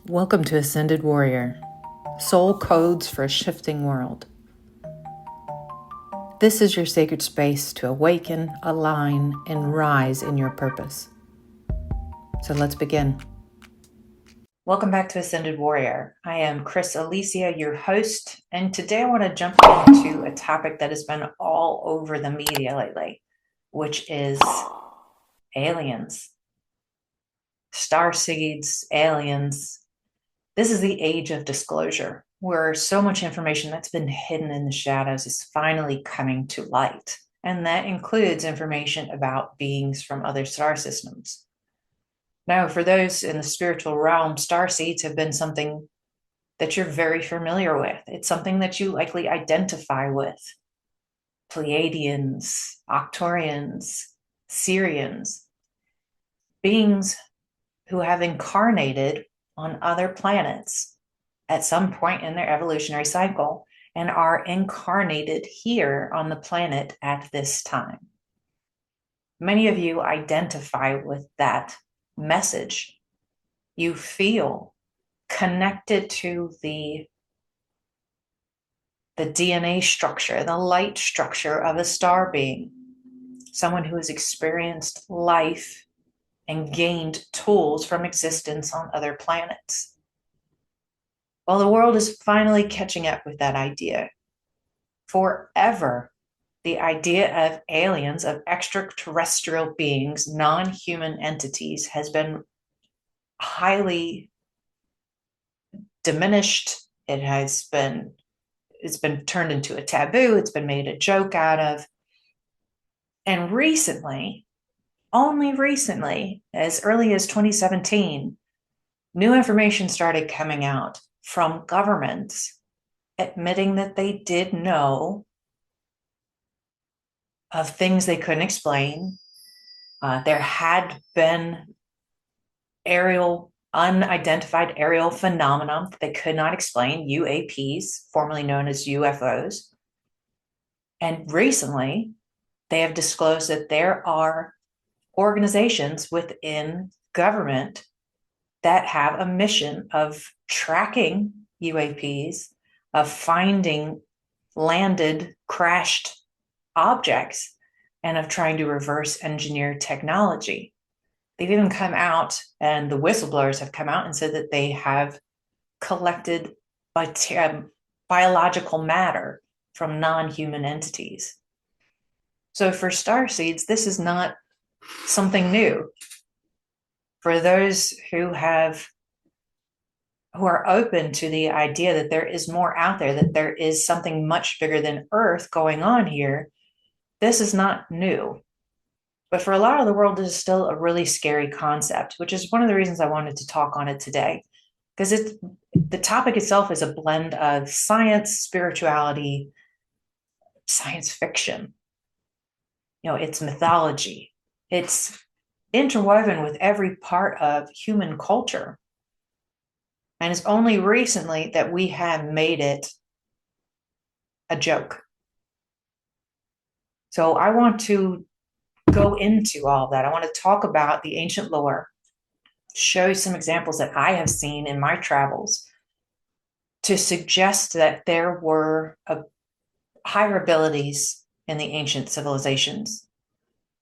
Welcome to Ascended Warrior, Soul Codes for a Shifting World. This is your sacred space to awaken, align, and rise in your purpose. So let's begin. Welcome back to Ascended Warrior. I am Chris Alicia, your host, and today I want to jump into a topic that has been all over the media lately, which is aliens. Starseeds, aliens. This is the age of disclosure, where so much information that's been hidden in the shadows is finally coming to light. And that includes information about beings from other star systems. Now, for those in the spiritual realm, starseeds have been something that you're very familiar with. It's something that you likely identify with. Pleiadians, Octurians, Syrians, beings who have incarnated on other planets at some point in their evolutionary cycle and are incarnated here on the planet at this time. Many of you identify with that message. You feel connected to the DNA structure, the light structure of a star being, someone who has experienced life and gained tools from existence on other planets. Well, the world is finally catching up with that idea. Forever, the idea of aliens, of extraterrestrial beings, non-human entities, has been highly diminished. It's been turned into a taboo. It's been made a joke out of. And recently, only recently, as early as 2017, new information started coming out from governments admitting that they did know of things they couldn't explain. There had been unidentified aerial phenomena that they could not explain, UAPs, formerly known as UFOs. And recently, they have disclosed that there are organizations within government that have a mission of tracking UAPs, of finding landed, crashed objects, and of trying to reverse engineer technology. They've even come out, and the whistleblowers have come out and said that they have collected biological matter from non-human entities. So for starseeds, this is not something new. For those who are open to the idea that there is more out there, that there is something much bigger than Earth going on here, this is not new. But for a lot of the world, it is still a really scary concept, which is one of the reasons I wanted to talk on it today. Because the topic itself is a blend of science, spirituality, science fiction. It's mythology. It's interwoven with every part of human culture. And it's only recently that we have made it a joke. So I want to go into all that. I want to talk about the ancient lore, show you some examples that I have seen in my travels to suggest that there were higher abilities in the ancient civilizations,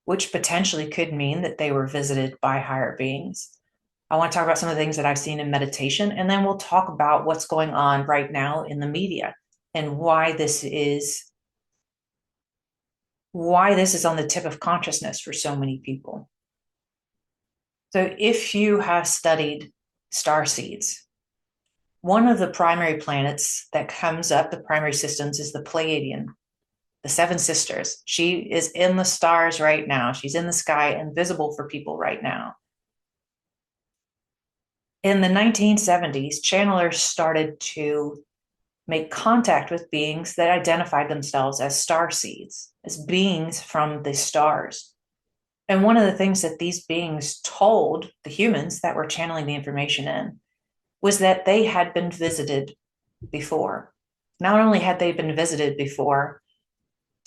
which potentially could mean that they were visited by higher beings. I want to talk about some of the things that I've seen in meditation, and then we'll talk about what's going on right now in the media and why this is on the tip of consciousness for so many people. So if you have studied starseeds, one of the primary planets that comes up, the primary systems, is the Pleiadian, the Seven Sisters. She is in the stars right now. She's in the sky and visible for people right now. In the 1970s, channelers started to make contact with beings that identified themselves as starseeds, as beings from the stars. And one of the things that these beings told the humans that were channeling the information in was that they had been visited before. Not only had they been visited before,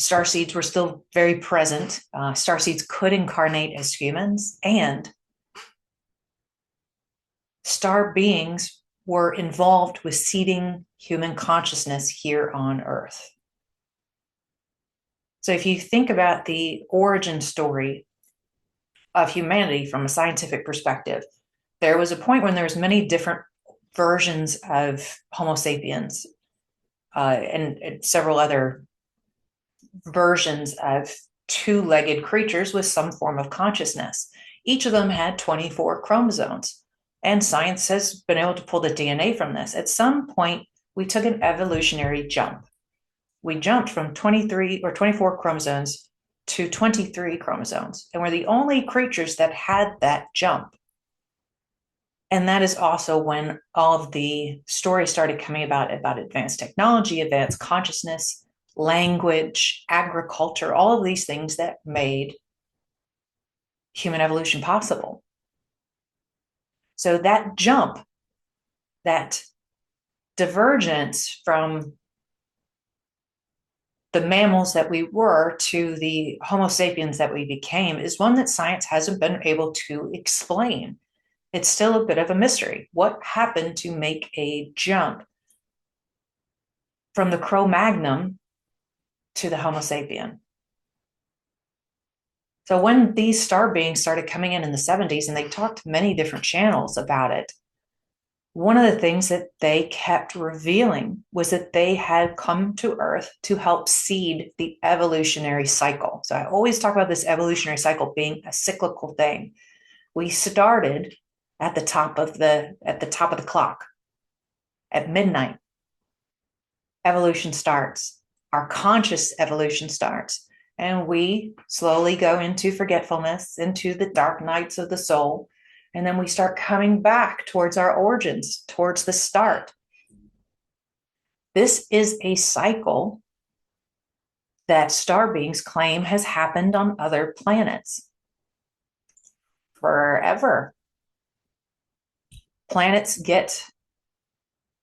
starseeds were still very present. Starseeds could incarnate as humans, and star beings were involved with seeding human consciousness here on Earth. So if you think about the origin story of humanity from a scientific perspective, there was a point when there was many different versions of Homo sapiens and several other versions of two-legged creatures with some form of consciousness. Each of them had 24 chromosomes, and science has been able to pull the DNA from this. At some point, we took an evolutionary jump. We jumped from 23 or 24 chromosomes to 23 chromosomes, and we're the only creatures that had that jump. And that is also when all of the stories started coming about advanced technology, advanced consciousness, language, agriculture, all of these things that made human evolution possible. So that jump, that divergence from the mammals that we were to the Homo sapiens that we became is one that science hasn't been able to explain. It's still a bit of a mystery. What happened to make a jump from the Cro-Magnon to the Homo sapien? So when these star beings started coming in the 70s, and they talked many different channels about it, one of the things that they kept revealing was that they had come to Earth to help seed the evolutionary cycle. So I always talk about this evolutionary cycle being a cyclical thing. We started at the top of the clock at midnight. Evolution starts. Our conscious evolution starts. And we slowly go into forgetfulness, into the dark nights of the soul. And then we start coming back towards our origins, towards the start. This is a cycle that star beings claim has happened on other planets forever. Planets get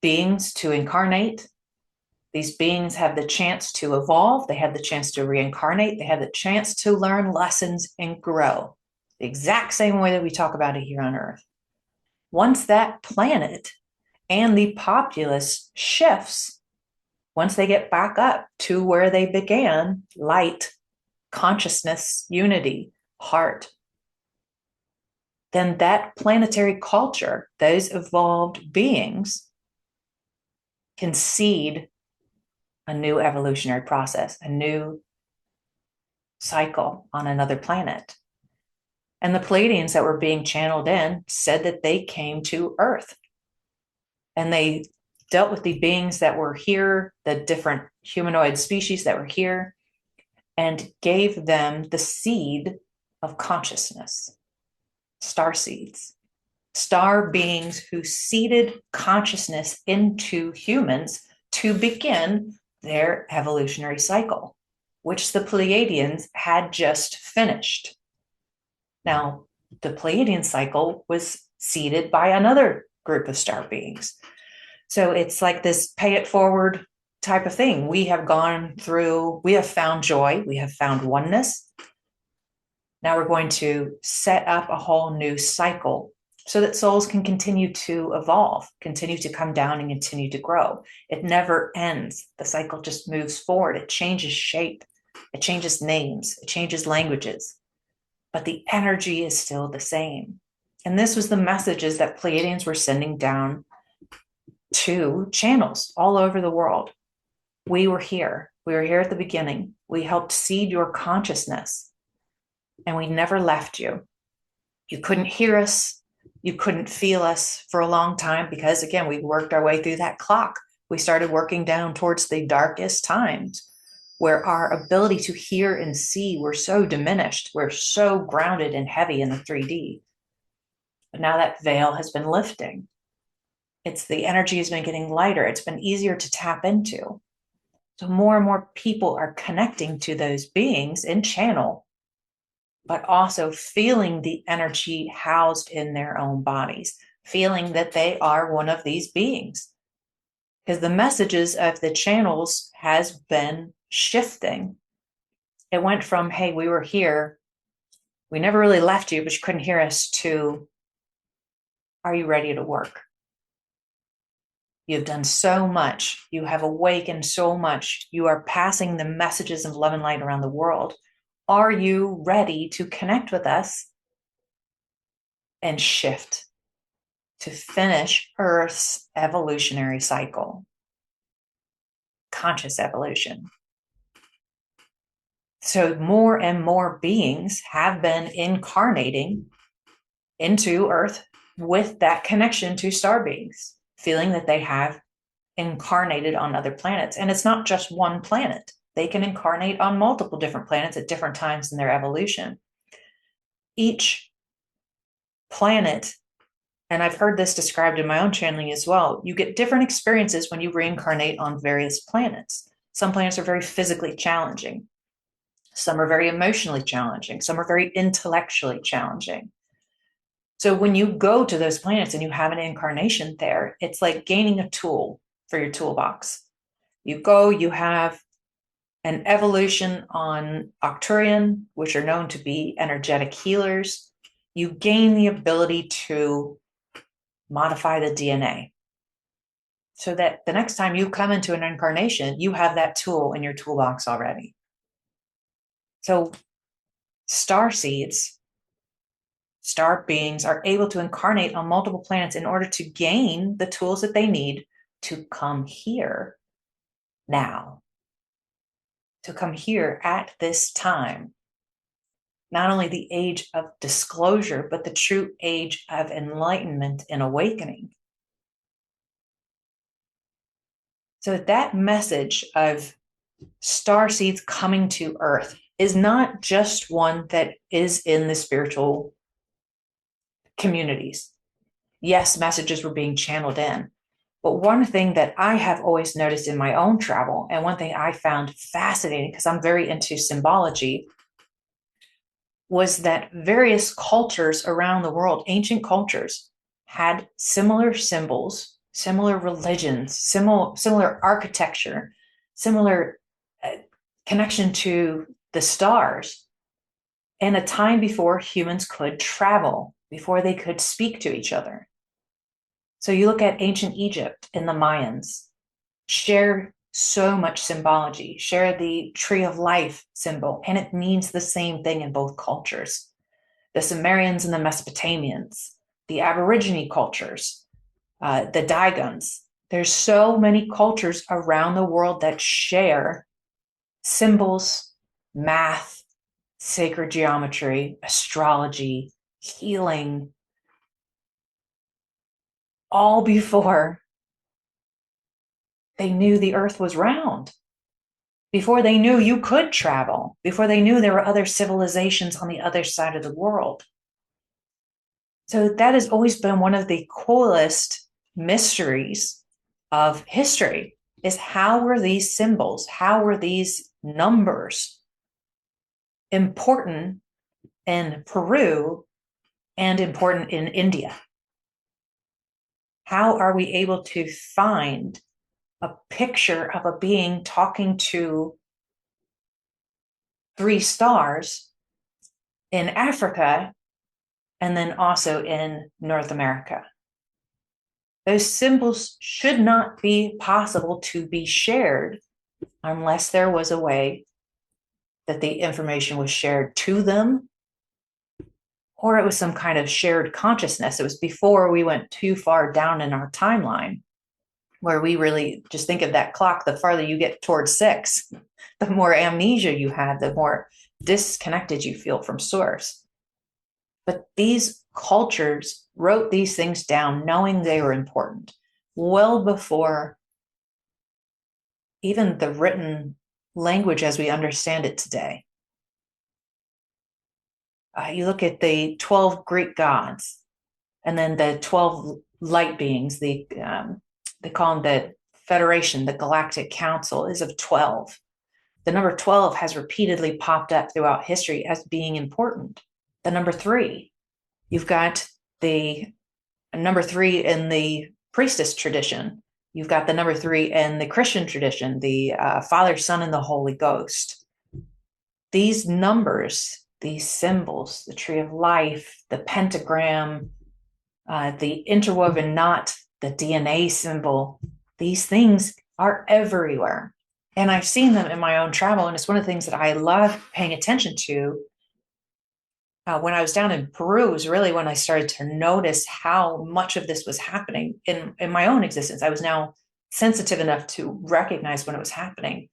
beings to incarnate. These beings have the chance to evolve. They have the chance to reincarnate. They have the chance to learn lessons and grow. The exact same way that we talk about it here on Earth. Once that planet and the populace shifts, once they get back up to where they began, light, consciousness, unity, heart, then that planetary culture, those evolved beings, can seed a new evolutionary process, a new cycle on another planet. And the Pleiadians that were being channeled in said that they came to Earth. And they dealt with the beings that were here, the different humanoid species that were here, and gave them the seed of consciousness, starseeds, star beings who seeded consciousness into humans to begin their evolutionary cycle, which the Pleiadians had just finished. Now, the Pleiadian cycle was seeded by another group of star beings. So it's like this pay it forward type of thing. We have gone through, we have found joy, we have found oneness. Now we're going to set up a whole new cycle so that souls can continue to evolve, continue to come down and continue to grow. It never ends. The cycle just moves forward. It changes shape, it changes names, it changes languages, but the energy is still the same. And this was the messages that Pleiadians were sending down to channels all over the world. We were here. We were here at the beginning. We helped seed your consciousness, and we never left you. You couldn't hear us. You couldn't feel us for a long time because, again, we worked our way through that clock. We started working down towards the darkest times where our ability to hear and see were so diminished. We're so grounded and heavy in the 3D. But now that veil has been lifting. It's the energy has been getting lighter. It's been easier to tap into. So more and more people are connecting to those beings in channel, but also feeling the energy housed in their own bodies, feeling that they are one of these beings. Because the messages of the channels has been shifting. It went from, hey, we were here. We never really left you, but you couldn't hear us, to, are you ready to work? You have done so much. You have awakened so much. You are passing the messages of love and light around the world. Are you ready to connect with us and shift to finish Earth's evolutionary cycle? Conscious evolution. So more and more beings have been incarnating into Earth with that connection to star beings, feeling that they have incarnated on other planets. And it's not just one planet. They can incarnate on multiple different planets at different times in their evolution. Each planet, and I've heard this described in my own channeling as well, you get different experiences when you reincarnate on various planets. Some planets are very physically challenging. Some are very emotionally challenging. Some are very intellectually challenging. So when you go to those planets and you have an incarnation there, it's like gaining a tool for your toolbox. You go, you have an evolution on Arcturian, which are known to be energetic healers. You gain the ability to modify the DNA so that the next time you come into an incarnation, you have that tool in your toolbox already. So starseeds, star beings, are able to incarnate on multiple planets in order to gain the tools that they need to come here now, to come here at this time. Not only the age of disclosure, but the true age of enlightenment and awakening. So that message of starseeds coming to Earth is not just one that is in the spiritual communities. Yes, messages were being channeled in. But one thing that I have always noticed in my own travel, and one thing I found fascinating because I'm very into symbology, was that various cultures around the world, ancient cultures, had similar symbols, similar religions, similar architecture, similar connection to the stars in a time before humans could travel, before they could speak to each other. So you look at ancient Egypt and the Mayans, share so much symbology, share the tree of life symbol, and it means the same thing in both cultures. The Sumerians and the Mesopotamians, the Aborigine cultures, the Daigons. There's so many cultures around the world that share symbols, math, sacred geometry, astrology, healing, all before they knew the earth was round, before they knew you could travel, before they knew there were other civilizations on the other side of the world. So that has always been one of the coolest mysteries of history, is how were these symbols, how were these numbers important in Peru and important in India? How are we able to find a picture of a being talking to 3 stars in Africa and then also in North America? Those symbols should not be possible to be shared unless there was a way that the information was shared to them, or it was some kind of shared consciousness. It was before we went too far down in our timeline, where we really just think of that clock. The farther you get towards 6, the more amnesia you have, the more disconnected you feel from source. But these cultures wrote these things down knowing they were important, well before even the written language as we understand it today. You look at the 12 Greek gods, and then the 12 light beings, they call them the Federation, the Galactic Council, is of 12. The number 12 has repeatedly popped up throughout history as being important. The number 3, you've got the number 3 in the priestess tradition. You've got the number 3 in the Christian tradition, the Father, Son, and the Holy Ghost. These numbers, these symbols, the tree of life, the pentagram, the interwoven knot, the DNA symbol, These things are everywhere. And I've seen them in my own travel. And it's one of the things that I love paying attention to. When I was down in Peru was really when I started to notice how much of this was happening in my own existence. I was now sensitive enough to recognize when it was happening.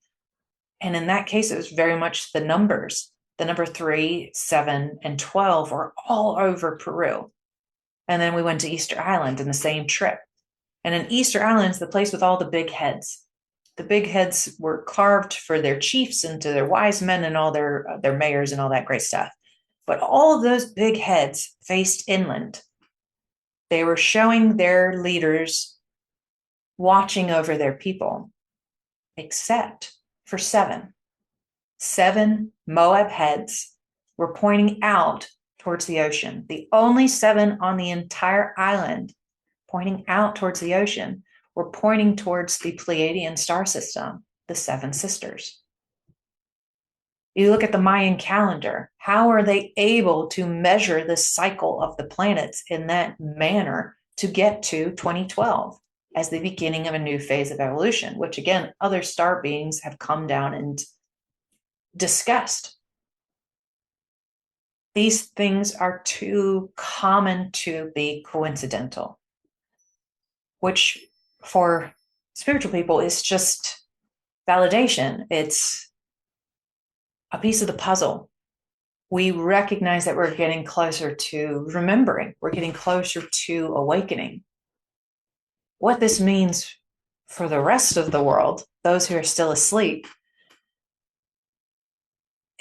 And in that case, it was very much the numbers. The number 3, 7, and 12 were all over Peru. And then we went to Easter Island in the same trip. And in Easter Island is the place with all the big heads. The big heads were carved for their chiefs and to their wise men and all their mayors and all that great stuff. But all of those big heads faced inland. They were showing their leaders watching over their people, except for 7. 7 Moab heads were pointing out towards the ocean. The only 7 on the entire island pointing out towards the ocean were pointing towards the Pleiadian star system, the 7 sisters. You look at the Mayan calendar, how are they able to measure the cycle of the planets in that manner to get to 2012 as the beginning of a new phase of evolution, which again, other star beings have come down and discussed. These things are too common to be coincidental, which for spiritual people is just validation. It's a piece of the puzzle. We recognize that we're getting closer to remembering. We're getting closer to awakening. What this means for the rest of the world, those who are still asleep,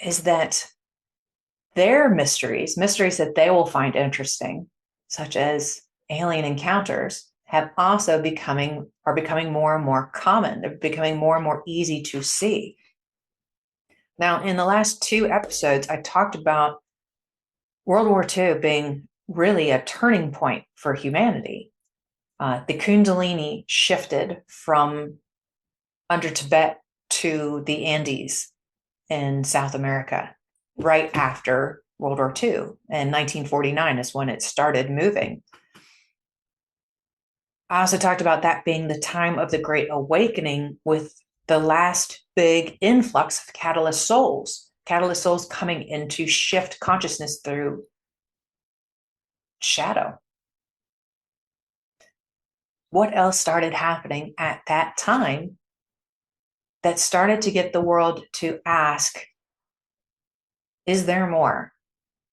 is that their mysteries that they will find interesting, such as alien encounters, are becoming more and more common. They're becoming more and more easy to see. Now, in the last 2 episodes, I talked about World War II being really a turning point for humanity. The Kundalini shifted from under Tibet to the Andes in South America right after World War II. And 1949 is when it started moving. I also talked about that being the time of the Great Awakening, with the last big influx of catalyst souls coming in to shift consciousness through shadow. What else started happening at that time that started to get the world to ask, is there more?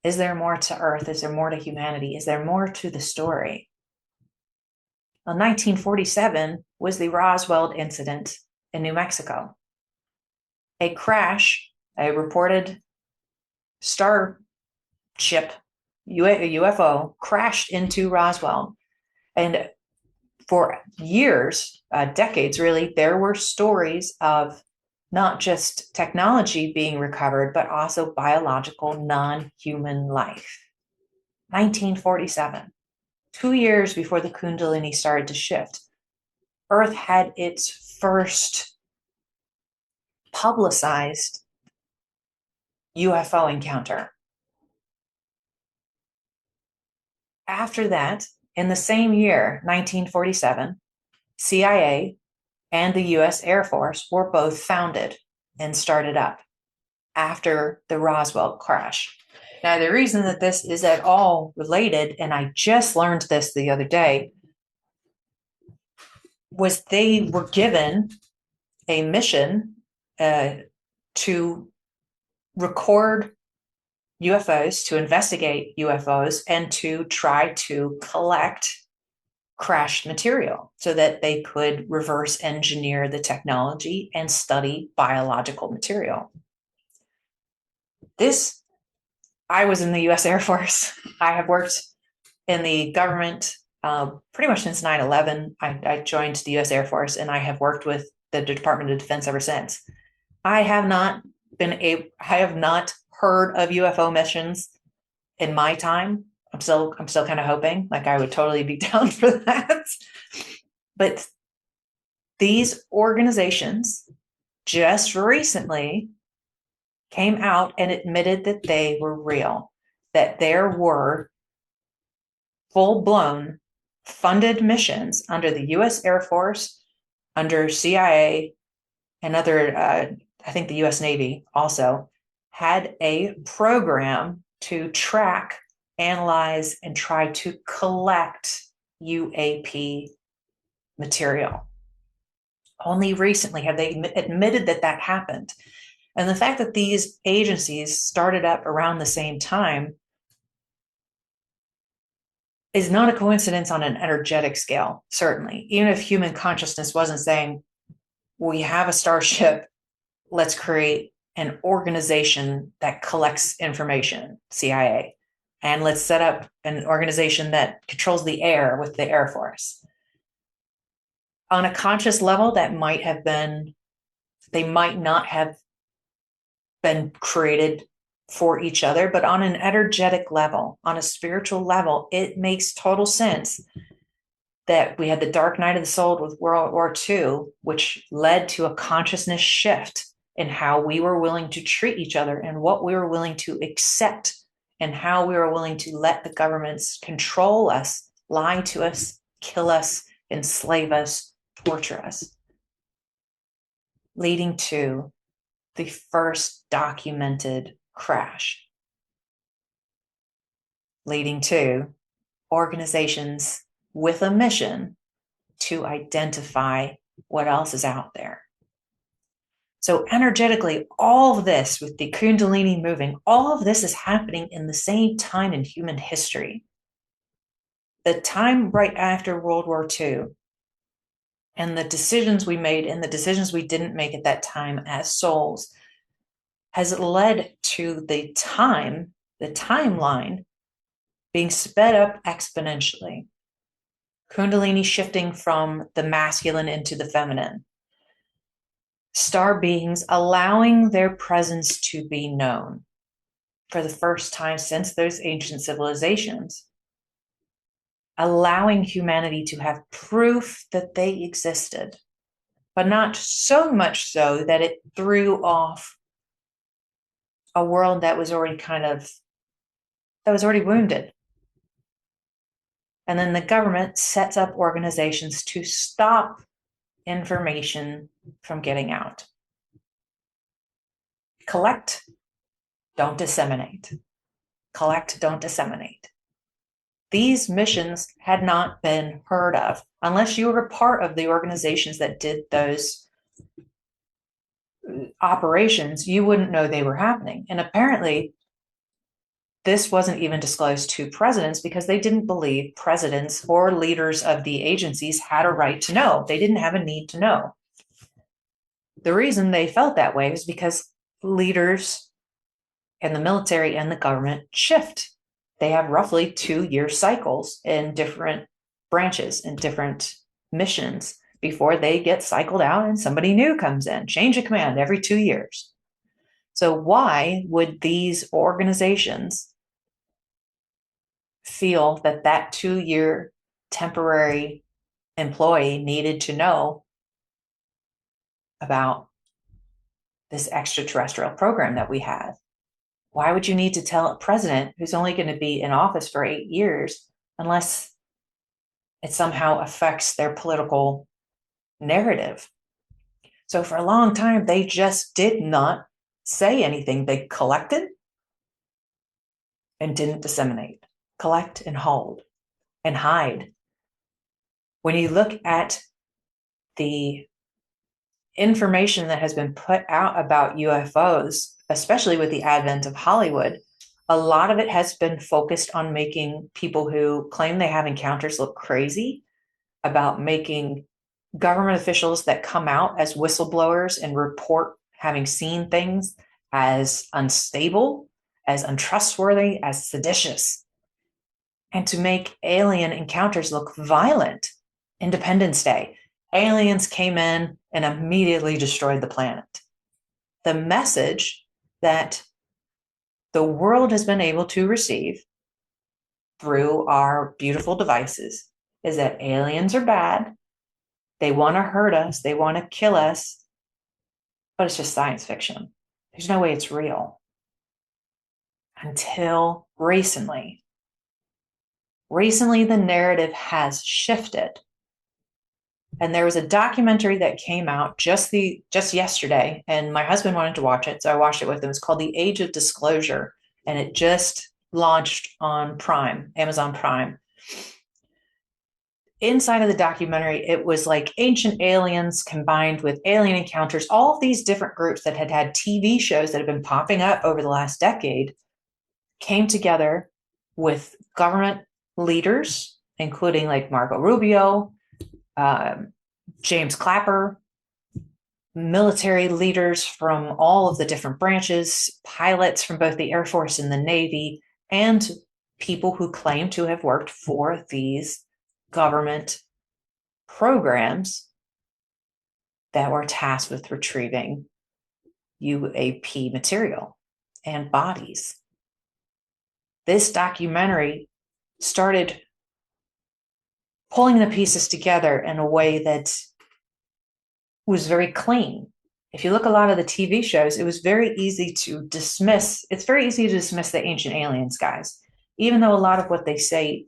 Is there more to Earth? Is there more to humanity? Is there more to the story? Well, 1947 was the Roswell incident in New Mexico. A crash, a reported starship, UFO, crashed into Roswell. And for years, decades really, there were stories of not just technology being recovered, but also biological non-human life. 1947, 2 years before the Kundalini started to shift, Earth had its first publicized UFO encounter. After that, in the same year, 1947, CIA and the US Air Force were both founded and started up after the Roswell crash. Now, the reason that this is at all related, and I just learned this the other day, was they were given a mission to record UFOs, to investigate UFOs, and to try to collect crashed material so that they could reverse engineer the technology and study biological material. I was in the US Air Force. I have worked in the government pretty much since 9/11. I joined the US Air Force, and I have worked with the Department of Defense ever since. I have not heard of UFO missions in my time. I'm still kind of hoping, like I would totally be down for that. But these organizations just recently came out and admitted that they were real, that there were full-blown funded missions under the US Air Force under CIA and other, I think the US Navy also, had a program to track, analyze, and try to collect UAP material. Only recently have they admitted that that happened. And the fact that these agencies started up around the same time is not a coincidence on an energetic scale, certainly. Even if human consciousness wasn't saying, we have a starship, let's create an organization that collects information, CIA, and let's set up an organization that controls the air with the Air Force. On a conscious level, that might have been, they might not have been created for each other, but on an energetic level, on a spiritual level, it makes total sense that we had the dark night of the soul with World War II, which led to a consciousness shift in how we were willing to treat each other and what we were willing to accept and how we were willing to let the governments control us, lie to us, kill us, enslave us, torture us, leading to the first documented crash, leading to organizations with a mission to identify what else is out there. So energetically, all of this with the Kundalini moving, all of this is happening in the same time in human history. The time right after World War II and the decisions we made and the decisions we didn't make at that time as souls has led to the timeline being sped up exponentially. Kundalini shifting from the masculine into the feminine. Star beings allowing their presence to be known for the first time since those ancient civilizations. Allowing humanity to have proof that they existed, but not so much so that it threw off a world that was already wounded. And then the government sets up organizations to stop information from getting out. Collect, don't disseminate. Collect, don't disseminate. These missions had not been heard of unless you were a part of the organizations that did those operations. You wouldn't know they were happening. And apparently, this wasn't even disclosed to presidents because they didn't believe presidents or leaders of the agencies had a right to know. They didn't have a need to know. The reason they felt that way was because leaders in the military and the government shift. They have roughly 2-year cycles in different branches and different missions before they get cycled out and somebody new comes in. Change of command every 2 years. So why would these organizations feel that that 2-year temporary employee needed to know about this extraterrestrial program that we have? Why would you need to tell a president who's only going to be in office for 8 years unless it somehow affects their political narrative? So for a long time, they just did not say anything. They collected and didn't disseminate. Collect and hold and hide. When you look at the information that has been put out about UFOs, especially with the advent of Hollywood, a lot of it has been focused on making people who claim they have encounters look crazy, about making government officials that come out as whistleblowers and report having seen things as unstable, as untrustworthy, as seditious, and to make alien encounters look violent. Independence Day, aliens came in and immediately destroyed the planet. The message that the world has been able to receive through our beautiful devices is that aliens are bad. They want to hurt us. They want to kill us. But it's just science fiction. There's no way it's real. Until recently. Recently, the narrative has shifted. And there was a documentary that came out just yesterday, and my husband wanted to watch it, so I watched it with him. It's called The Age of Disclosure, and it just launched on Prime, Amazon Prime. Inside of the documentary, it was like ancient aliens combined with alien encounters, all of these different groups that had had TV shows that have been popping up over the last decade came together with government leaders, including like Marco Rubio, James Clapper, military leaders from all of the different branches, pilots from both the Air Force and the Navy, and people who claim to have worked for these government programs that were tasked with retrieving UAP material and bodies. This documentary started pulling the pieces together in a way that was very clean. If you look at a lot of the TV shows, it was very easy to dismiss. It's very easy to dismiss the ancient aliens guys, even though a lot of what they say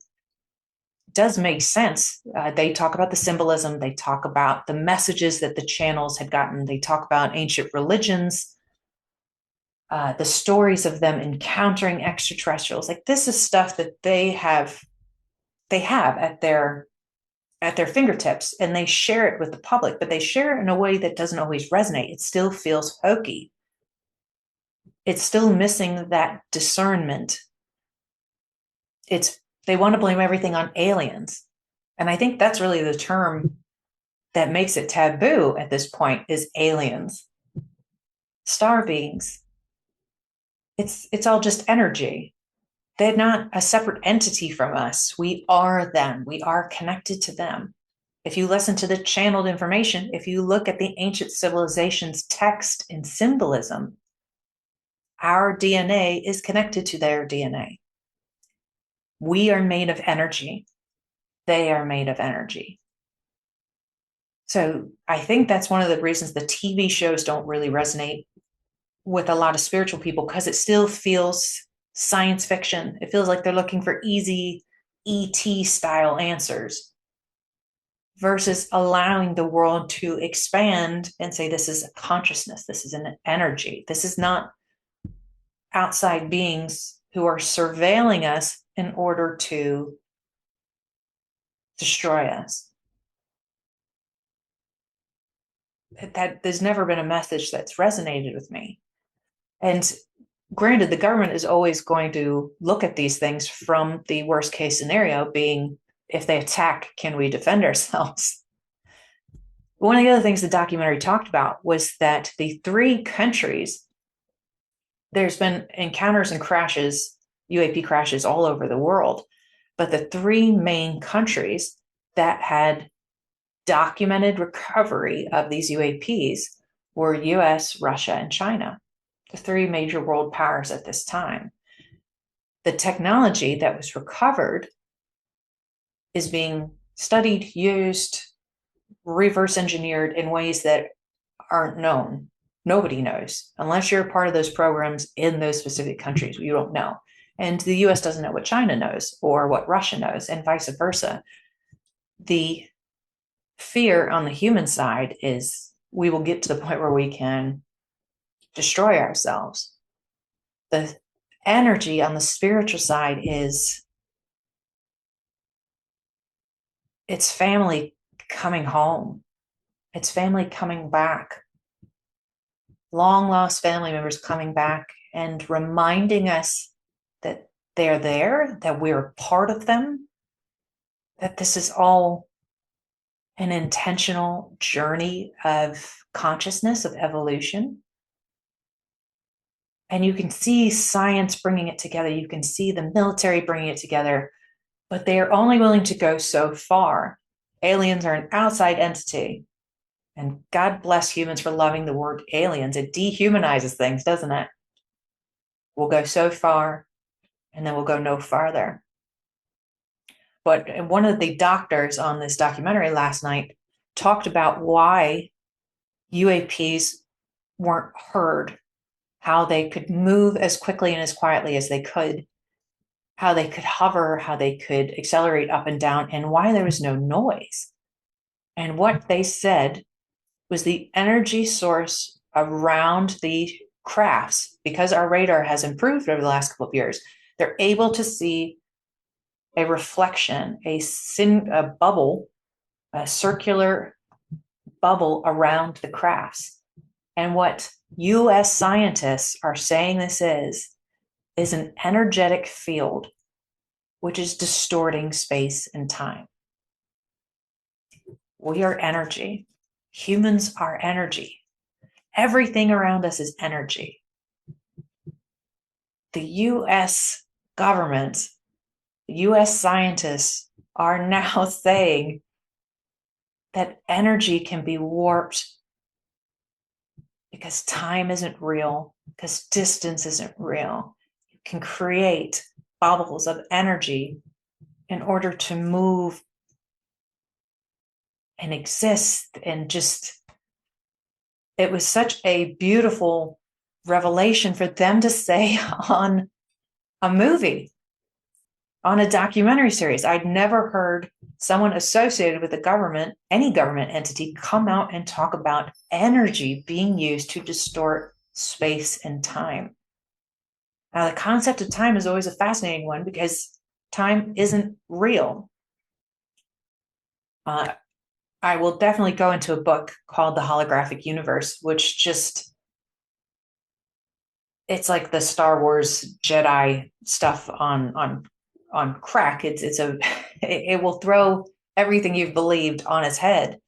does make sense. They talk about the symbolism. They talk about the messages that the channels had gotten. They talk about ancient religions, the stories of them encountering extraterrestrials. Like this is stuff that they have at their fingertips, and they share it with the public, but they share it in a way that doesn't always resonate. It still feels hokey. It's still missing that discernment. They want to blame everything on aliens. And I think that's really the term that makes it taboo at this point is aliens. Star beings. It's all just energy. They're not a separate entity from us. We are them. We are connected to them. If you listen to the channeled information, if you look at the ancient civilizations' text and symbolism, our DNA is connected to their DNA. We are made of energy. They are made of energy. So I think that's one of the reasons the TV shows don't really resonate with a lot of spiritual people, because it still feels science fiction. It feels like they're looking for easy ET style answers versus allowing the world to expand and say, this is a consciousness. This is an energy. This is not outside beings who are surveilling us in order to destroy us. That there's never been a message that's resonated with me. And granted, the government is always going to look at these things from the worst case scenario being, if they attack, can we defend ourselves? One of the other things the documentary talked about was that the three countries, there's been encounters and crashes, UAP crashes all over the world, but the three main countries that had documented recovery of these UAPs were US, Russia, and China, the three major world powers at this time. The technology that was recovered is being studied, used, reverse engineered in ways that aren't known. Nobody knows. Unless you're a part of those programs in those specific countries, you don't know. And the US doesn't know what China knows or what Russia knows, and vice versa. The fear on the human side is we will get to the point where we can destroy ourselves. The energy on the spiritual side is it's family coming home. It's family coming back. Long lost family members coming back and reminding us that they're there, that we're part of them, that this is all an intentional journey of consciousness, of evolution. And you can see science bringing it together. You can see the military bringing it together, but they are only willing to go so far. Aliens are an outside entity. And God bless humans for loving the word aliens. It dehumanizes things, doesn't it? We'll go so far, and then we'll go no farther. But one of the doctors on this documentary last night talked about why UAPs weren't heard, how they could move as quickly and as quietly as they could, how they could hover, how they could accelerate up and down, and why there was no noise. And what they said was the energy source around the crafts, because our radar has improved over the last couple of years, they're able to see a reflection, a bubble, a circular bubble around the crafts. And what US scientists are saying this is an energetic field which is distorting space and time. We are energy. Humans are energy. Everything around us is energy. The US government, US scientists are now saying that energy can be warped because time isn't real, because distance isn't real. You can create bubbles of energy in order to move and exist. And just, it was such a beautiful revelation for them to say on a movie, on a documentary series. I'd never heard someone associated with the government, any government entity, come out and talk about energy being used to distort space and time. Now, the concept of time is always a fascinating one because time isn't real. I will definitely go into a book called The Holographic Universe, which just, it's like the Star Wars Jedi stuff on crack. It will throw everything you've believed on its head.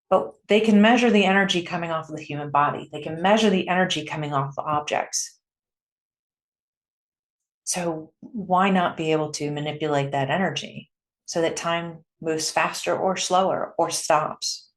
But they can measure the energy coming off of the human body. They can measure the energy coming off the objects. So why not be able to manipulate that energy so that time moves faster or slower or stops?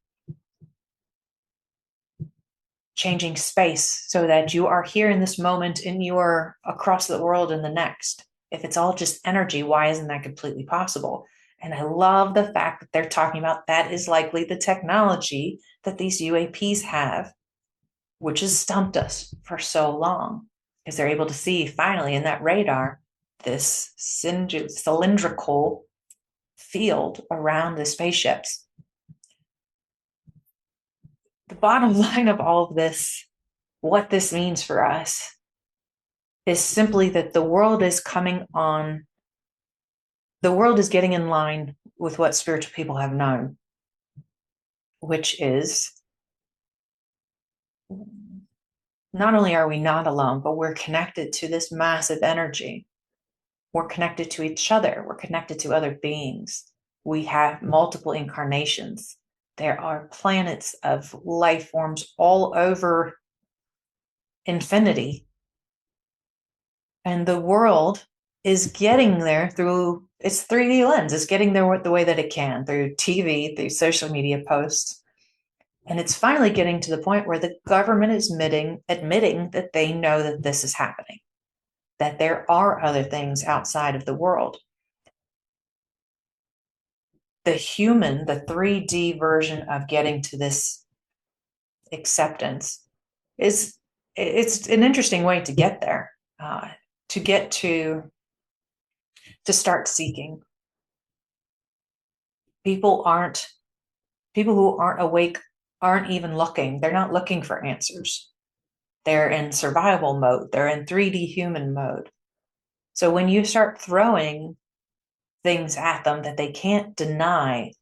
Changing space so that you are here in this moment and you are across the world in the next. If it's all just energy, why isn't that completely possible? And I love the fact that they're talking about that is likely the technology that these UAPs have, which has stumped us for so long, because they're able to see finally in that radar this cylindrical field around the spaceships. The bottom line of all of this, what this means for us, is simply that the world is coming on, the world is getting in line with what spiritual people have known, which is not only are we not alone, but we're connected to this massive energy. We're connected to each other. We're connected to other beings. We have multiple incarnations. There are planets of life forms all over infinity. And the world is getting there through its 3D lens. It's getting there the way that it can, through TV, through social media posts. And it's finally getting to the point where the government is admitting that they know that this is happening, that there are other things outside of the world. The human, the 3D version of getting to this acceptance it's an interesting way to get there, to get to start seeking. People who aren't awake aren't even looking. They're not looking for answers. They're in survival mode. They're in 3D human mode. So when you start throwing things at them that they can't deny,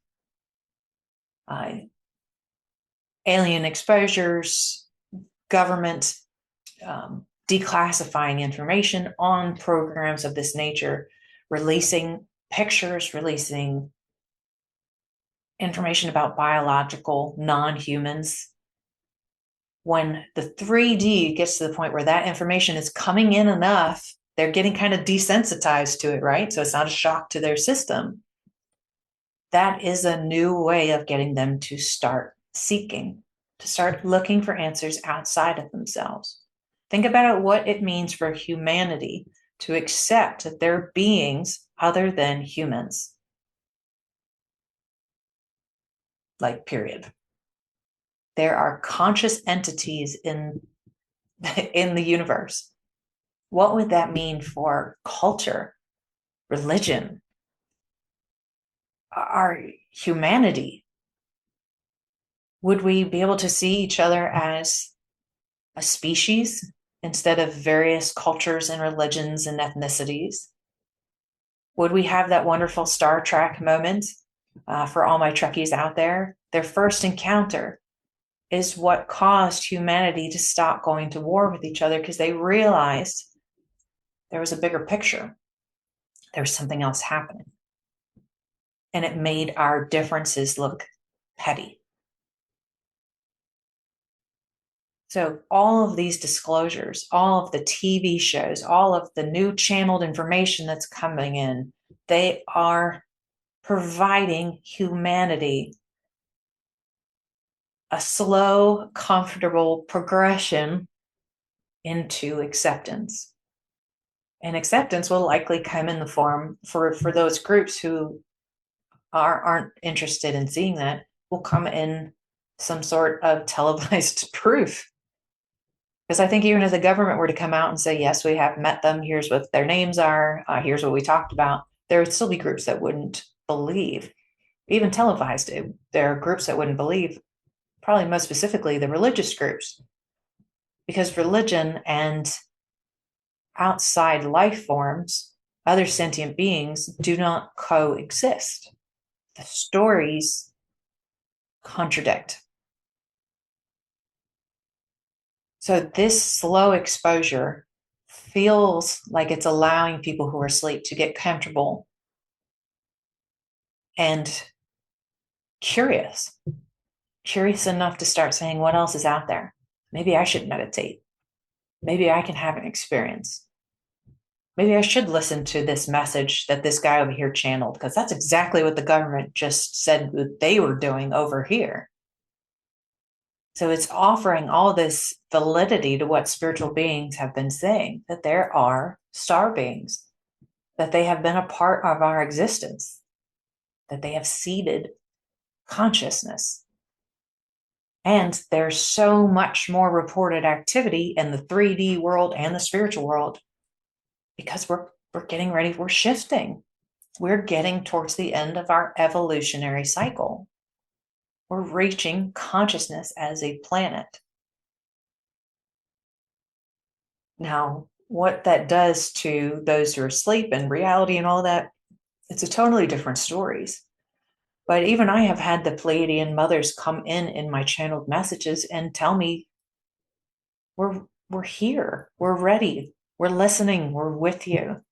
alien exposures, government declassifying information on programs of this nature, releasing pictures, releasing information about biological non-humans. When the 3D gets to the point where that information is coming in enough, they're getting kind of desensitized to it, right? So it's not a shock to their system. That is a new way of getting them to start seeking, to start looking for answers outside of themselves. Think about what it means for humanity to accept that there are beings other than humans. Like, period. There are conscious entities in the universe. What would that mean for culture, religion, our humanity? Would we be able to see each other as a species instead of various cultures and religions and ethnicities? Would we have that wonderful Star Trek moment for all my Trekkies out there? Their first encounter is what caused humanity to stop going to war with each other, because they realized there was a bigger picture. There was something else happening. And it made our differences look petty. So all of these disclosures, all of the TV shows, all of the new channeled information that's coming in, they are providing humanity a slow, comfortable progression into acceptance. And acceptance will likely come in the form for those groups who aren't interested in seeing that, will come in some sort of televised proof. Because I think even if the government were to come out and say, yes, we have met them, here's what their names are, here's what we talked about, there would still be groups that wouldn't believe. Even televised, there are groups that wouldn't believe, probably most specifically the religious groups. Because religion and outside life forms, other sentient beings, do not coexist. The stories contradict. So this slow exposure feels like it's allowing people who are asleep to get comfortable and curious enough to start saying, what else is out there? Maybe I should meditate. Maybe I can have an experience. Maybe I should listen to this message that this guy over here channeled, because that's exactly what the government just said that they were doing over here. So it's offering all this validity to what spiritual beings have been saying, that there are star beings, that they have been a part of our existence, that they have seeded consciousness. And there's so much more reported activity in the 3D world and the spiritual world, because we're getting ready, we're shifting. We're getting towards the end of our evolutionary cycle. We're reaching consciousness as a planet. Now, what that does to those who are asleep and reality and all that, it's a totally different stories. But even I have had the Pleiadian mothers come in my channeled messages and tell me, we're here, we're ready, we're listening, we're with you.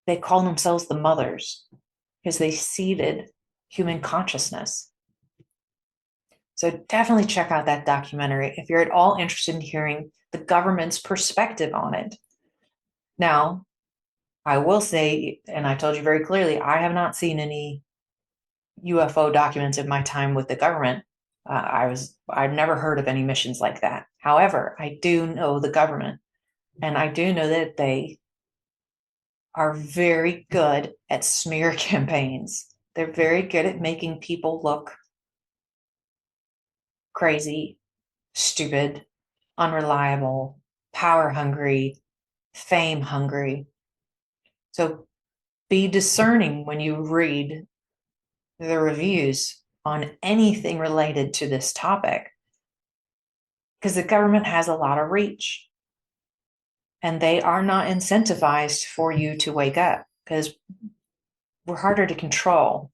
They call themselves the mothers because they seeded human consciousness. So definitely check out that documentary if you're at all interested in hearing the government's perspective on it. Now, I will say, and I told you very clearly, I have not seen any UFO documents in my time with the government. I've never heard of any missions like that. However, I do know the government, and I do know that they are very good at smear campaigns. They're very good at making people look crazy, stupid, unreliable, power hungry, fame hungry. So be discerning when you read the reviews on anything related to this topic, because the government has a lot of reach and they are not incentivized for you to wake up, because we're harder to control.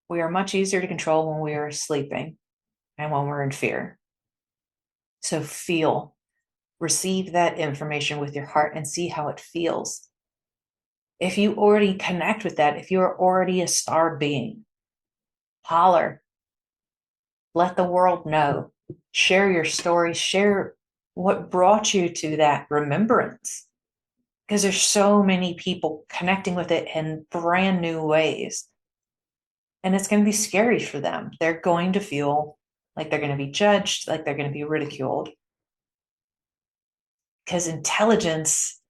We are much easier to control when we are sleeping and when we're in fear. So feel, receive that information with your heart and see how it feels. If you already connect with that, if you're already a star being, holler, let the world know, share your story, share what brought you to that remembrance, because there's so many people connecting with it in brand new ways. And it's going to be scary for them. They're going to feel like they're going to be judged, like they're going to be ridiculed. Because intelligence,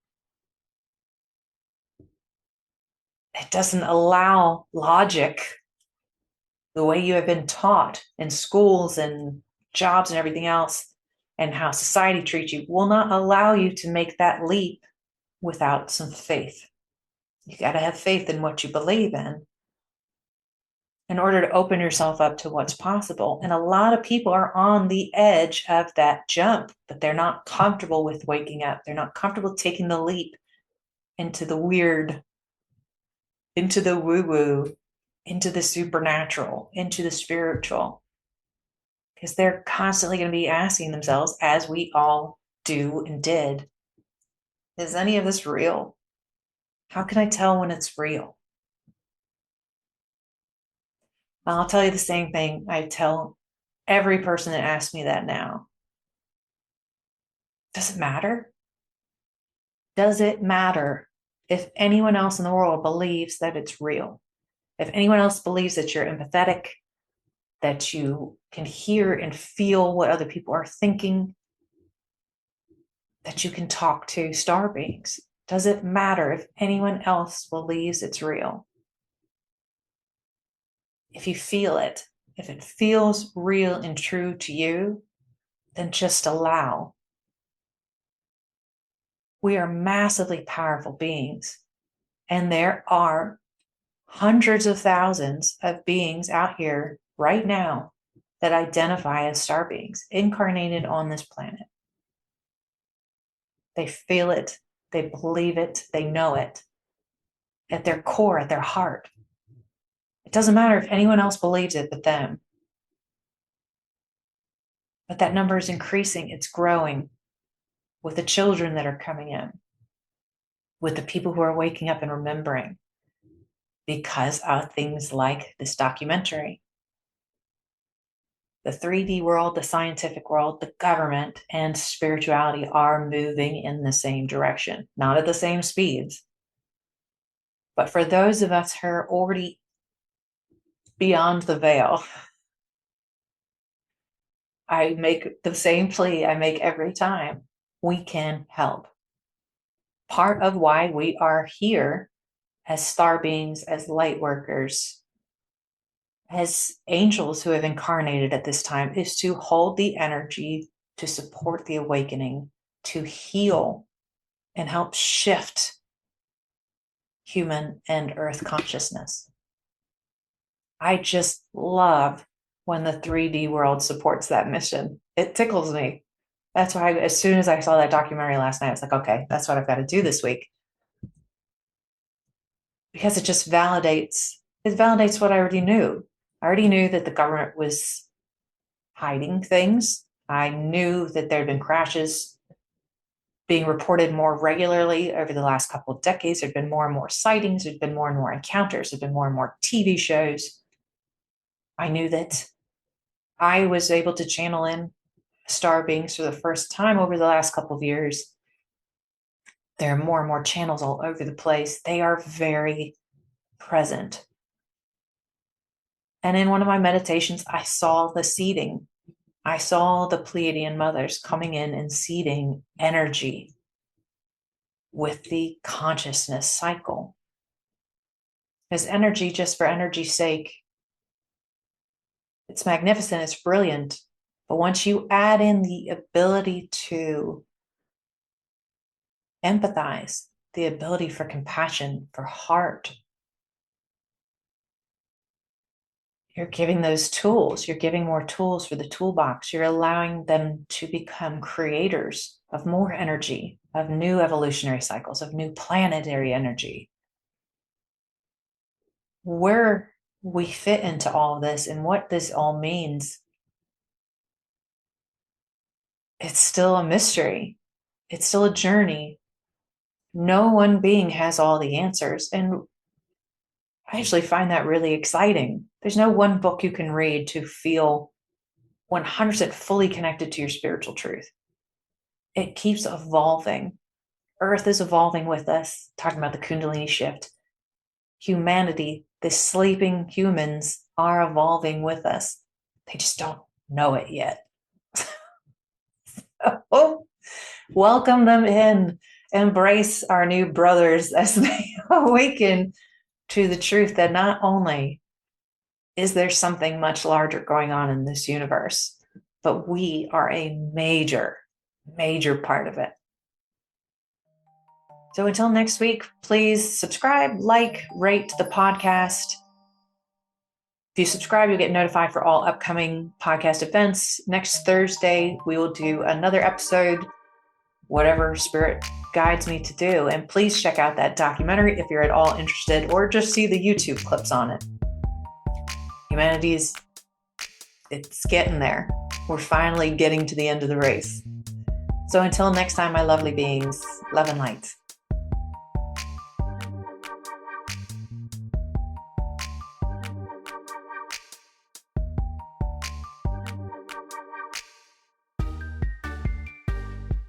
it doesn't allow logic, the way you have been taught in schools and jobs and everything else, and how society treats you, will not allow you to make that leap without some faith. You got to have faith in what you believe in order to open yourself up to what's possible. And a lot of people are on the edge of that jump, but they're not comfortable with waking up. They're not comfortable taking the leap into the weird, into the woo-woo, into the supernatural, into the spiritual. Because they're constantly going to be asking themselves, as we all do and did, is any of this real? How can I tell when it's real? I'll tell you the same thing I tell every person that asks me that now. Does it matter? Does it matter if anyone else in the world believes that it's real? If anyone else believes that you're empathetic, that you can hear and feel what other people are thinking, that you can talk to star beings? Does it matter if anyone else believes it's real? If you feel it, if it feels real and true to you, then just allow. We are massively powerful beings, and there are hundreds of thousands of beings out here right now that identify as star beings incarnated on this planet. They feel it, they believe it, they know it at their core, at their heart. It doesn't matter if anyone else believes it but them. But that number is increasing, it's growing with the children that are coming in, with the people who are waking up and remembering because of things like this documentary. The 3D world, the scientific world, the government, and spirituality are moving in the same direction, not at the same speeds. But for those of us who are already beyond the veil, I make the same plea I make every time. We can help. Part of why we are here as star beings, as light workers, as angels who have incarnated at this time, is to hold the energy to support the awakening, to heal and help shift human and earth consciousness. I just love when the 3D world supports that mission. It tickles me. That's why as soon as I saw that documentary last night, I was like, okay, that's what I've got to do this week. Because it just validates what I already knew. I already knew that the government was hiding things. I knew that there had been crashes being reported more regularly over the last couple of decades. There'd been more and more sightings, there'd been more and more encounters, there'd been more and more TV shows. I knew that I was able to channel in star beings for the first time over the last couple of years. There are more and more channels all over the place. They are very present. And in one of my meditations, I saw the seeding. I saw the Pleiadian mothers coming in and seeding energy with the consciousness cycle. Because energy, just for energy's sake, it's magnificent, it's brilliant. But once you add in the ability to empathize, the ability for compassion, for heart, you're giving those tools, you're giving more tools for the toolbox. You're allowing them to become creators of more energy, of new evolutionary cycles, of new planetary energy. Where we fit into all of this and what this all means, it's still a mystery. It's still a journey. No one being has all the answers. And I actually find that really exciting. There's no one book you can read to feel 100% fully connected to your spiritual truth. It keeps evolving. Earth is evolving with us, talking about the Kundalini shift. Humanity, the sleeping humans, are evolving with us. They just don't know it yet. Oh, welcome them in. Embrace our new brothers as they awaken to the truth that not only is there something much larger going on in this universe, but we are a major, major part of it. So until next week, please subscribe, like, rate the podcast. If you subscribe, you'll get notified for all upcoming podcast events. Next Thursday, we will do another episode, whatever Spirit guides me to do. And please check out that documentary if you're at all interested, or just see the YouTube clips on it. Humanity's, it's getting there. We're finally getting to the end of the race. So until next time, my lovely beings, love and light.